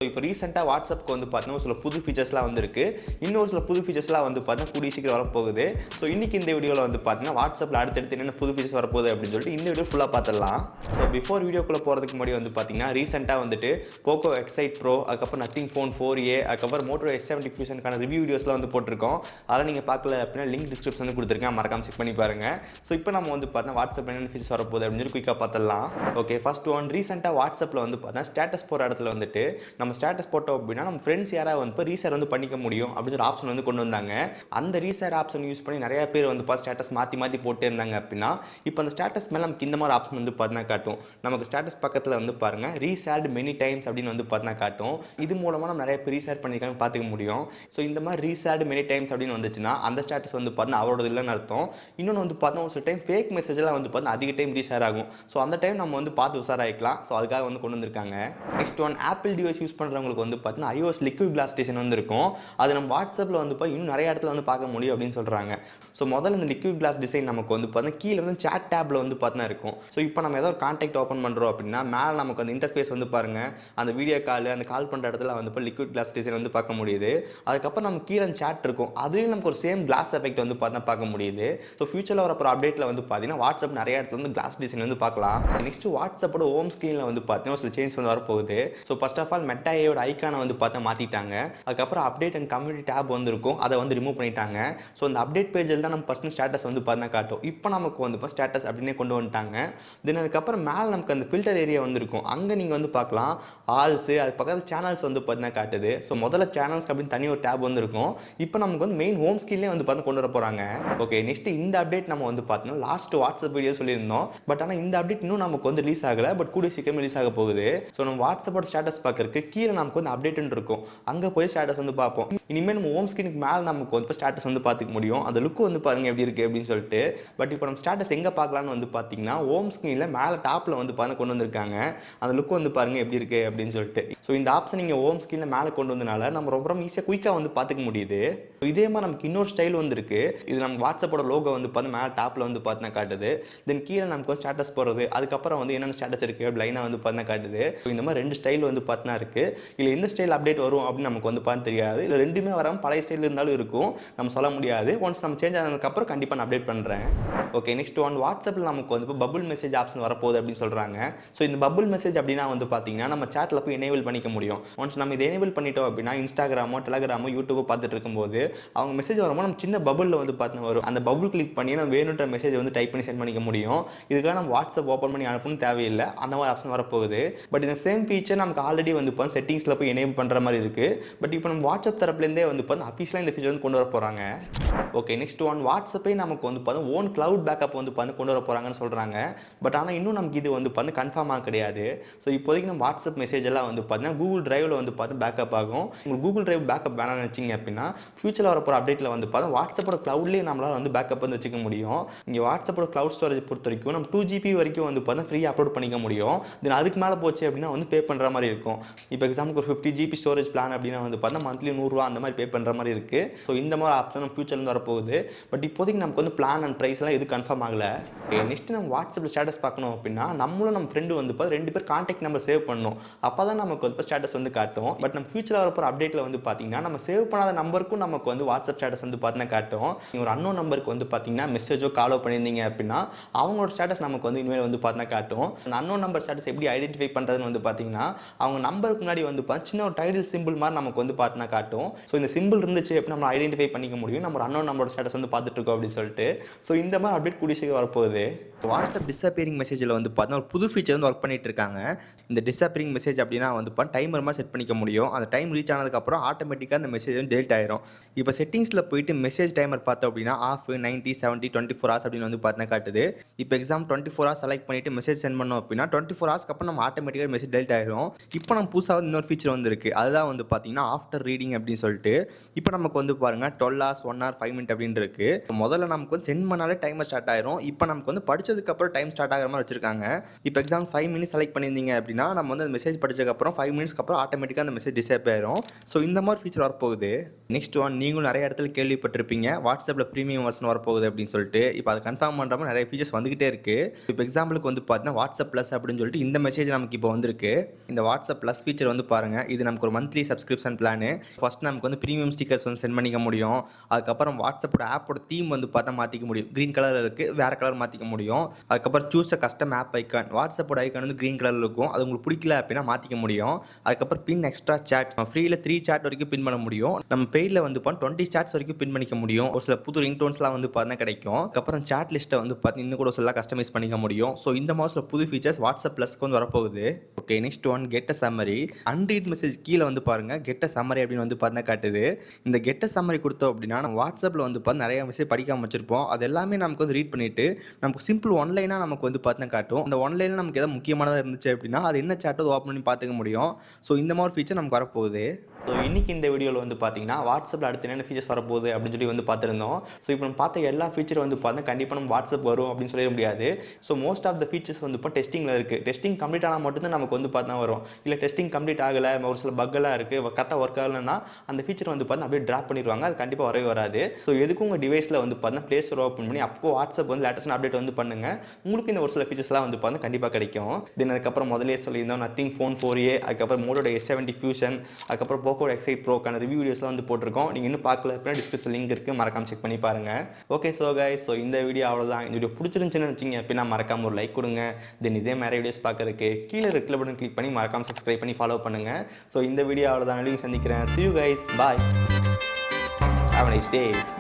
இப்போ ரீசெண்டாக வாட்ஸ்அப்க்கு வந்து பார்த்தீங்கன்னா சில புது ஃபீச்சர்ஸ்லாம் வந்திருக்கு. இன்னொரு சில புது ஃபீச்சர்ஸ்லாம் வந்து பார்த்தீங்கன்னா கூடிய சீக்கிரம் வரப்போகுது. ஸோ இன்னைக்கு இந்த வீடியோவில் வந்து பார்த்தீங்கன்னா வாட்ஸ்அப்பில் அடுத்தடுத்து என்னென்ன புது ஃபீச்சர்ஸ் வரப்போகுது அப்படின்னு சொல்லிட்டு இந்த வீடியோ ஃபுல்லாக பார்த்துடலாம். ஸோ பிஃபோர் வீடியோக்குள்ளே போகிறதுக்கு முன்னாடி வந்து பார்த்தீங்கன்னா ரீசெண்டாக வந்துட்டு போக்கோ எக்ஸைட் ப்ரோ, அதுக்கப்புறம் நத்திங் ஃபோன் 4a, அதுக்கப்புறம் மோட்டோ S70 ஃபியூஷனுக்கான ரிவ்யூ வீடியோஸ்லாம் வந்து போட்டிருக்கோம். அதெல்லாம் நீங்கள் பார்க்கல அப்படின்னா லிங்க் டிஸ்கிரிப்ஷன் வந்து கொடுத்துருக்கேன், மறக்காம செக் பண்ணி பாருங்கள். ஸோ இப்போ நம்ம வந்து பார்த்தீங்கன்னா வாட்ஸ்அப் என்னென்ன ஃபீச்சர்ஸ் வரப்போகுது அப்படின்னு சொல்லி குயிக்காக பார்த்துடலாம். ஓகே, ஃபர்ஸ்ட் ஒன், ரீசெண்டாக வாட்ஸ்அப்பில் வந்து பார்த்தீங்கன்னா ஸ்டேட்டஸ் போகிற இடத்துல வந்துட்டு நம்ம ஸ்டேட்டஸ் போட்டோம் அப்படின்னா நம்ம ஃப்ரெண்ட்ஸ் யாராவது வந்து ரீஷேர் வந்து பண்ணிக்க முடியும் அப்படின்னு ஒரு ஆப்ஷன் வந்து கொண்டு வந்தாங்க. அந்த ரீஷேர் ஆப்ஷன் யூஸ் பண்ணி நிறைய பேர் வந்து ஸ்டேட்டஸ் மாற்றி போட்டே இருந்தாங்க அப்படின்னா இப்போ அந்த ஸ்டேட்டஸ் மேலே நமக்கு இந்த மாதிரி ஆப்ஷன் வந்து பார்த்தீங்கன்னா காட்டும். நமக்கு ஸ்டேட்டஸ் பக்கத்தில் வந்து பாருங்கள் ரீஷேர்டு மெனி டைம்ஸ் அப்படின்னு வந்து பார்த்தீங்கன்னா காட்டும். இது மூலமாக நம்ம நிறைய பேர் ரீஷேர் பண்ணியிருக்காங்க பார்த்துக்க முடியும். ஸோ இந்த மாதிரி ரீஷேர்டு மெனி டைம்ஸ் அப்படின்னு வந்துச்சுன்னா அந்த ஸ்டேட்டஸ் வந்து பார்த்தீங்கன்னா அவரோட இல்லைன்னு அர்த்தம். இன்னொன்று வந்து பார்த்தீங்கன்னா ஒரு சில டைம் ஃபேக் மெசேஜெலாம் வந்து பார்த்தீங்கன்னா அதிக டைம் ரீஷேர் ஆகும். ஸோ அந்த டைம் நம்ம வந்து பார்த்து உஷாராயிக்கலாம். ஸோ அதுக்காக வந்து கொண்டு வந்திருக்காங்க. Next one, apple device use பண்ணுறவங்களுக்கு வந்து பார்த்தீங்கன்னா iOS லிக்விட் கிளாஸ் டிசைன் வந்து இருக்கும். அது நம்ம வாட்ஸ்அப்பில் வந்து இன்னும் நிறைய இடத்துல வந்து பார்க்க முடியும் அப்படின்னு சொல்கிறாங்க. ஸோ முதல்ல இந்த லிக்விட் கிளாஸ் டிசைன் நமக்கு வந்து பார்த்தீங்கன்னா கீழே வந்து சேட் டேப்பில் வந்து பார்த்தீங்கன்னா இருக்கும். ஸோ இப்போ நம்ம ஏதோ ஒரு கான்டாக்ட் ஓப்பன் பண்ணுறோம் அப்படின்னா மேலே நமக்கு அந்த இன்டர்ஃபேஸ் வந்து பாருங்கள், அந்த வீடியோ கால் அந்த கால் பண்ணுற இடத்துல வந்து லிக்விட் கிளாஸ் டிசைன் வந்து பார்க்க முடியுது. அதுக்கப்புறம் நம்ம கீழே சேட் இருக்கும், அதுலேயும் நமக்கு ஒரு சேம் கிளாஸ் எஃபெக்ட் வந்து பார்க்க முடியுது. ஸோ ஃபியூச்சரில் வரப்போகிற அப்டேட்டில் வந்து பார்த்தீங்கன்னா வாட்ஸ்அப் நிறைய இடத்துல வந்து கிளாஸ் டிசைன் வந்து பார்க்கலாம். நெக்ஸ்ட் வாட்ஸ்அப்போட ஹோம் ஸ்க்ரீனில் வந்து பார்த்தீங்கன்னா சில சேஞ்ச் வந்து வரப்போகுது. So first of all Meta ஏயோட ஐக்கானை வந்து மாற்றிட்டாங்க. அதுக்கப்புறம் அப்டேட் அண்ட் கம்யூனிட்டி டேப் வந்துருக்கும், அதை வந்து ரிமூவ் பண்ணிட்டாங்க. ஸோ இந்த அப்டேட் பேஜில் தான் நம்ம பர்சனல் ஸ்டேட்டஸ் வந்து பார்த்தா காட்டும். இப்போ நமக்கு வந்து ஸ்டேட்டஸ் அப்படின்னே கொண்டு வந்துட்டாங்க. தென் அதுக்கப்புறம் மேலே நமக்கு அந்த ஃபில்டர் ஏரியா வந்துருக்கும், அங்கே நீங்கள் வந்து பார்க்கலாம் ஆல்ஸு, அது பக்கத்தில் சேனல்ஸ் வந்து பார்த்தீங்கன்னா காட்டுது. ஸோ முதல்ல சேனல்ஸ் அப்படின்னு தனி ஒரு டேப் வந்துருக்கும். இப்போ நமக்கு வந்து மெயின் ஹோம் ஸ்க்ரீன்லேயே வந்து கொண்டு வர போகிறாங்க. ஓகே, நெக்ஸ்ட் இந்த அப்டேட் நம்ம வந்து பார்த்தோம்னா லாஸ்ட் வாட்ஸ்அப் வீடியோ சொல்லியிருந்தோம். பட் ஆனால் இந்த அப்டேட் இன்னும் நமக்கு வந்து ரிலீஸ் ஆகலை, பட் கூடிய சீக்கிரம் ரிலீஸ் ஆக போகுது. ஸோ நம்ம வாட்ஸ்அப்போட ஸ்டேட்டஸ் பார்க்கறதுக்கு கீழே நமக்கு வந்து அப்டேட்னு இருக்கும், அங்கே போய் ஸ்டேட்டஸ் வந்து பார்ப்போம். இனிமேல் நம்ம ஹோம் ஸ்க்ரீனுக்கு மேலே நமக்கு வந்து ஸ்டேட்டஸ் வந்து பார்த்துக்க முடியும். அந்த லுக்கு வந்து பாருங்கள் எப்படி இருக்குது அப்படின்னு சொல்லிட்டு. பட் இப்போ நம்ம ஸ்டேட்டஸ் எங்கே பார்க்கலான்னு வந்து பார்த்தீங்கன்னா ஹோம் ஸ்க்ரீனில் மேலே டாப்பில் வந்து கொண்டு வந்திருக்காங்க. அந்த லுக்கு வந்து பாருங்கள் எப்படி இருக்குது அப்படின்னு சொல்லிட்டு. ஸோ இந்த ஆப்ஷன் நீங்கள் ஹோம் ஸ்க்ரீனில் மேலே கொண்டு வந்தனால நம்ம ரொம்ப ஈஸியாக குயிக்காக வந்து பார்த்துக்க முடியுது. இதே மாதிரி நமக்கு இன்னொரு ஸ்டைல் வந்துருக்கு. இது நம்ம வாட்ஸ்அப்போட லோகோ வந்து மேலே டாப்பில் வந்து பார்த்தீங்கன்னா காட்டுது. தென் கீழே நமக்கு வந்து ஸ்டேட்டஸ் போடுறது, அதுக்கப்புறம் வந்து என்னென்ன ஸ்டேட்டஸ் இருக்குது லைனாக வந்து பார்த்தீங்கன்னா காட்டுது. இந்த மாதிரி ரெண்டு ஸ்டைல் வந்து பார்த்தீங்கன்னா இருக்குது. இல்லை எந்த ஸ்டைல் அப்டேட் வரும் அப்படின்னு நமக்கு வந்து தெரியாது. இல்லை ரெண்டுமே வராமல் பழைய ஸ்டைல் இருந்தாலும் இருக்கும், நம்ம சொல்ல முடியாது. ஒன்ஸ் நம்ம சேஞ்ச் ஆனதுக்கப்புறம் கண்டிப்பாக நான் அப்டேட் பண்ணுறேன். ஓகே, நெக்ஸ்ட் ஒன், வாட்ஸ்அப்பில் நமக்கு வந்து பபுள் மெசேஜ் ஆப்ஷன் வரப்போகுது அப்படின்னு சொல்கிறாங்க. ஸோ இந்த பபுள் மெசேஜ் அப்படின்னா வந்து பார்த்தீங்கன்னா நம்ம சேட்டில் போய் எனேபிள் பண்ணிக்க முடியும். ஒன்ஸ் நம்ம இதை எனேபிள் பண்ணிட்டோம் அப்படின்னா இன்ஸ்டாகிராமோ டெலகிராமோ யூடியூபோ பார்த்துட்டு இருக்கும்போது அவங்க மெசேஜ் வரும்போது நம்ம சின்ன பபுளில் வந்து வரும். அந்த பபுள் கிளிக் பண்ணி நம்ம வேணுன்ற மெசேஜ் வந்து டைப் பண்ணி சென்ட் பண்ணிக்க முடியும். இதுக்காக நம்ம வாட்ஸ்அப் ஓப்பன் பண்ணி அனுப்பணும் தேவையில்லை, அந்த மாதிரி ஆப்ஷன் வரப்போகுது. பட் இந்த சேம் ஃபீச்சர் நமக்கு ஆல்ரெடி வந்து செட்டிங்ஸில் போய் எனேபிள் பண்ணுற மாதிரி இருக்குது. பட் இப்போ நம்ம வாட்ஸ்அப் தரப்புலேருந்தே வந்து அஃபீஷியலாக இந்த ஃபீச்சர் வந்து கொண்டு வர போகிறாங்க. ஓகே, நெக்ஸ்ட் ஒன், வாட்ஸ்அப்பே நமக்கு வந்து ஓன் கிளவுட் பேக்கப் வந்து கொண்டு வர போகிறாங்கன்னு சொல்கிறாங்க. பட் ஆனால் இன்னும் நமக்கு இது வந்து கன்ஃபார்மாக கிடையாது. ஸோ இப்போதைக்கு நம்ம வாட்ஸ்அப் மெசேஜ் எல்லாம் வந்து கூகுள் டிரைவில் வந்து பேக்கப் ஆகும். உங்களுக்கு கூகுள் டிரைவ் பேக்கப் வேணாம்னு நினச்சிங்க அப்படின்னா ஃபியூச்சரில் வரப்போகிற அப்டேட்டில் வந்து வாட்ஸ்அப்போட கிளவுட்லேயே நம்மளால் வந்து பேக்கப் வந்து வச்சுக்க முடியும். இங்கே வாட்ஸ்அப்போட கிளவுட் ஸ்டோரேஜ் பொறுத்த வரைக்கும் நம்ம 2GB வரைக்கும் வந்து ஃப்ரீயாக அப்லோட் பண்ணிக்க முடியும். தென் அதுக்கு மேலே போச்சு அப்படின்னா வந்து பே பண்ணுற மாதிரி இருக்கும். இப்போ எக்ஸாம்பிளுக்கு ஒரு 50GB ஸ்டோரேஜ் பிளான் அப்படின்னா வந்து மந்த்லி $100 அந்த மாதிரி பே பண்ணுற மாதிரி இருக்குது. ஸோ இந்த மாதிரி ஆப்ஷன் நம்ம ஃபியூச்சரில் வரப்போகுது. பட் இப்போதைக்கு நமக்கு வந்து பிளான் அண்ட் ப்ரைஸ் எல்லாம் எது கன்ஃபார்ம் ஆகலை. நெக்ஸ்ட் நம்ம வாட்ஸ்அப்பில் ஸ்டேட்டஸ் பார்க்கணும் அப்படின்னா நம்மளும் நம்ம ஃப்ரெண்டு வந்து 2 பேர் கான்டாக்ட் நம்பர் சேவ் பண்ணணும். அப்போ தான் நமக்கு வந்து ஸ்டேட்டஸ் வந்து காட்டும். பட் நம்ம ஃபியூச்சரில் வரப்போகிற அப்டேட்டில் வந்து பார்த்தீங்கன்னா நம்ம சேவ் பண்ணாத நம்பருக்கும் நமக்கு வந்து வாட்ஸ்அப் ஸ்டேட்டஸ் வந்து காட்டும். ஒரு அன்னோன் நம்பருக்கு வந்து பார்த்தீங்கன்னா மெசேஜோ காலோ பண்ணியிருந்தீங்க அப்படின்னா அவங்களோட ஸ்டேட்டஸ் நமக்கு வந்து இனிமேல் வந்து காட்டும். அந்த அன்னோன் நம்பர் ஸ்டேட்டஸ் எப்படி ஐடென்டிஃபை பண்ணுறதுன்னு வந்து பார்த்தீங்கன்னா அவங்க நம்பருக்கு முன்னாடி வந்து சின்ன ஒரு டைட்டில் சிம்பிள் மாதிரி நமக்கு வந்து காட்டும். ஸோ இந்த சிம்பிள் இருந்துச்சு அப்படின்னு நம்ம ஐடென்டிஃபை பண்ணிக்க முடியும் நம்ம அன்னோன் நம்பரோட ஸ்டேட்டஸ் வந்து பார்த்துட்டு இருக்கோம் அப்படின்னு சொல்லிட்டு. ஸோ இந்த மாதிரி அப்டேட் கூடிய சீக்கிரம் வரப்போகுது. வாட்ஸ்அப் டிஸப்பியரிங் மெசேஜில் வந்து ஒரு புது ஃபீச்சர் வந்து ஒர்க் பண்ணிட்டு இருக்காங்க. இந்த டிஸப்பியரிங் மெசேஜ் அப்படின்னா வந்து டைமர் மாதிரி செட் பண்ணிக்க முடியும். அந்த டைம் ரீச் ஆனதுக்கப்புறம் ஆட்டோமேட்டிக்காக அந்த மெசேஜ் வந்து டெலிட் ஆயிரும். இப்போ செட்டிங்ஸில் போயிட்டு மெசேஜ் டைமர் பார்த்தோம் அப்படின்னா ஆஃப் 90, 70, 24 hours அப்படின்னு வந்து காட்டுது. இப்போ எக்ஸாம் 24 hours செலக்ட் பண்ணிட்டு மெசேஜ் சென்ட் பண்ணோம் அப்படின்னா 24 hours அப்புறம் நம்ம ஆட்டோமேட்டிக்காக மெசேஜ் டெலிட் ஆயிரும். இப்போ நம்ம புதுசாக இன்னொரு ஃபீச்சர் வந்துருக்கு, அதுதான் வந்து பார்த்தீங்கன்னா ஆஃப்டர் ரீடிங் அப்படின்னு சொல்லிட்டு. இப்போ நமக்கு வந்து பாருங்கள் 12 hours, 1 hour, 5 minutes அப்படின்னு இருக்கு. முதல்ல நமக்கு வந்து சென்ட் பண்ணாலே டைமர் ஸ்டார்ட் ஆயிரும். இப்போ நமக்கு வந்து படிச்சதுக்கப்புறம் டைம் ஸ்டார்ட் ஆகிற மாதிரி வச்சிருக்காங்க. இப்போ எக்ஸாம் 5 minutes செலக்ட் பண்ணியிருந்தீங்க அப்படின்னா நம்ம வந்து அந்த மெசேஜ் படிச்சதுக்கப்புறம் 5 minutesக்கு அப்புறம் ஆட்டோமேட்டிக்காக அந்த மெசேஜ் டிசேப் ஆயிரும். ஸோ இந்த மாதிரி ஃபீச்சர் வரப்போகுது. நெக்ஸ்ட் ஒன், நீங்களும் நிறைய இடத்துல கேள்விப்பட்டிருப்பீங்க வாட்ஸ்அப்பில் ப்ரீமியம் வெர்ஷன் வரப்போகுது அப்படின்னு சொல்லிட்டு. இப்போ அதை கன்ஃபார்ம் பண்ணுற மாதிரி நிறைய ஃபீச்சர்ஸ் வந்துகிட்டே இருக்கு. இப்போ எக்ஸாம்பிளுக்கு வந்து பார்த்தீங்கன்னா வாட்ஸ்அப் ப்ளஸ் அப்படின்னு சொல்லிட்டு இந்த மெசேஜ் நமக்கு இப்போ வந்திருக்கு. இந்த வாட்ஸ்அப் ப்ளஸ் ஃபீச்சர் ஃபீச்சர் வந்து பாருங்கள். இது நமக்கு ஒரு மந்த்லி சப்ஸ்கிரிப்ஷன் பிளானு. ஃபர்ஸ்ட் நமக்கு வந்து ப்ரீமியம் ஸ்டிக்கர்ஸ் வந்து சென்ட் பண்ணிக்க முடியும். அதுக்கப்புறம் வாட்ஸ்அப்போட ஆப்போட தீம் வந்து பார்த்தா மாற்றிக்க முடியும். க்ரீன் கலர் இருக்குது, வேறு கலர் மாற்றிக்க முடியும். அதுக்கப்புறம் choose a custom app icon. வாட்ஸ்அப்போட ஐக்கான் வந்து க்ரீன் கலரில் இருக்கும். அது உங்களுக்கு பிடிக்கல அப்படின்னா மாற்றிக்க முடியும். அதுக்கப்புறம் பின் எக்ஸ்ட்ரா சேட். ஃப்ரீயில் 3 சேட் வரைக்கும் பின் பண்ண முடியும். நம்ம பெய்டில் வந்து 20 சேட்ஸ் வரைக்கும் பின் பண்ணிக்க முடியும். ஒரு சில புது ரிங்டோன்ஸ்லாம் வந்து பார்த்தா கிடைக்கும். அதுக்கப்புறம் சேட் லிஸ்ட்டை வந்து பார்த்தீங்கன்னா இன்னும் கூட சில கஸ்டமைஸ் பண்ணிக்க முடியும். ஸோ இந்த மாதம் புது ஃபீச்சர்ஸ் வாட்ஸ்அப் ப்ளஸ்க்கு வந்து வரப்போகுது. Okay, next one get a summary. Unread message கீழே வந்து பாருங்கள், கெட் அ சம்மரி அப்படின்னு வந்து பார்த்தா காட்டுது. இந்த கெட் அ சம்மரி கொடுத்தோம் அப்படின்னா நம்ம வாட்ஸ்அப்பில் வந்து பார்த்து நிறைய மெசேஜ் படிக்காமல் வச்சிருப்போம். அது எல்லாமே நமக்கு வந்து ரீட் பண்ணிவிட்டு நமக்கு சிம்பிள் ஒன்லைனாக நமக்கு வந்து பார்த்தா காட்டும். அந்த ஒன்லைனில் நமக்கு எதாவது முக்கியமானதாக இருந்துச்சு அப்படின்னா அது என்ன சேட்டோ ஓப்பன் பண்ணி பார்த்துக்க முடியும். ஸோ இந்த மாதிரி ஃபீச்சர் நமக்கு வரப்போகுது. ஸோ இன்றைக்கி இந்த வீடியோவில் வந்து பார்த்தீங்கன்னா வாட்ஸ்அப்பில் அடுத்து என்னென்ன ஃபீச்சர்ஸ் வரப்போகுது அப்படின்னு சொல்லி வந்து பார்த்துருந்தோம். ஸோ இப்போ நம்ம பார்த்த எல்லா ஃபீச்சரும் வந்து பார்த்தா கண்டிப்பாக நம்ம வாட்ஸ்அப் வரும் அப்படின்னு சொல்லிட முடியாது. So most of the features வந்து இப்போ டெஸ்டிங்கில் இருக்குது. டெஸ்டிங் கம்ப்ளீட் ஆனால் மட்டும்தான் நமக்கு வந்து பார்த்தா வரும். இல்லை டெஸ்டிங் கம்ப்ளீட் ஆகலை, ஒரு சில பக்கெல்லாம் இருக்குது, கரெக்டாக ஒர்க் ஆகலைன்னா அந்த ஃபீச்சர் வந்து பார்த்தா அப்படியே ட்ராப் பண்ணிடுவாங்க. அது கண்டிப்பாக வரவே வராது. ஸோ எதுக்கும் உங்கள் டிவைஸில் வந்து பார்த்தா ப்ளே ஸ்டோர் ஓப்பன் பண்ணி அப்போ வாட்ஸ்அப் வந்து லேட்டஸ்ட் அப்டேட் வந்து பண்ணுங்கள். உங்களுக்கு இந்த ஒரு சில ஃபீச்சர்ஸ்லாம் வந்து பார்த்தா கண்டிப்பாக கிடைக்கும். தென் அதுக்கப்புறம் முதலே சொல்லியிருந்தோம் நத்திங் ஃபோன் 4a, அதுக்கப்புறம் மோடோட S70 ஃபியூஷன், அதுக்கப்புறம் போக்கோட X8 ப்ரோக்கான ரிவ்யூ வீடியோஸ்லாம் வந்து போட்டிருக்கோம். நீங்கள் இன்னும் பார்க்கல அப்படின்னா டிஸ்கிரிப்ஷன் லிங்க் இருக்குது, மறக்காம செக் பண்ணி பாருங்கள். ஓகே ஸோ கைஸ், ஸோ இந்த வீடியோ அவ்வளோதான். இந்த வீடியோ பிடிச்சிருந்துச்சுன்னு வச்சிங்க அப்படின்னா மறக்காம ஒரு லைக் கொடுங்க. தென் இதே மாதிரி வீடியோஸ் பார்க்கறதுக்கு கீழே ரெட் கலர் பட்டன் கிளிக் பண்ணி மறக்காம சப்ஸ்கிரைப் பண்ணி ஃபாலோ பண்ணுங்கள். ஸோ இந்த வீடியோ அவ்வளோதான், சந்திக்கிறேன். See you guys, bye, have a nice day.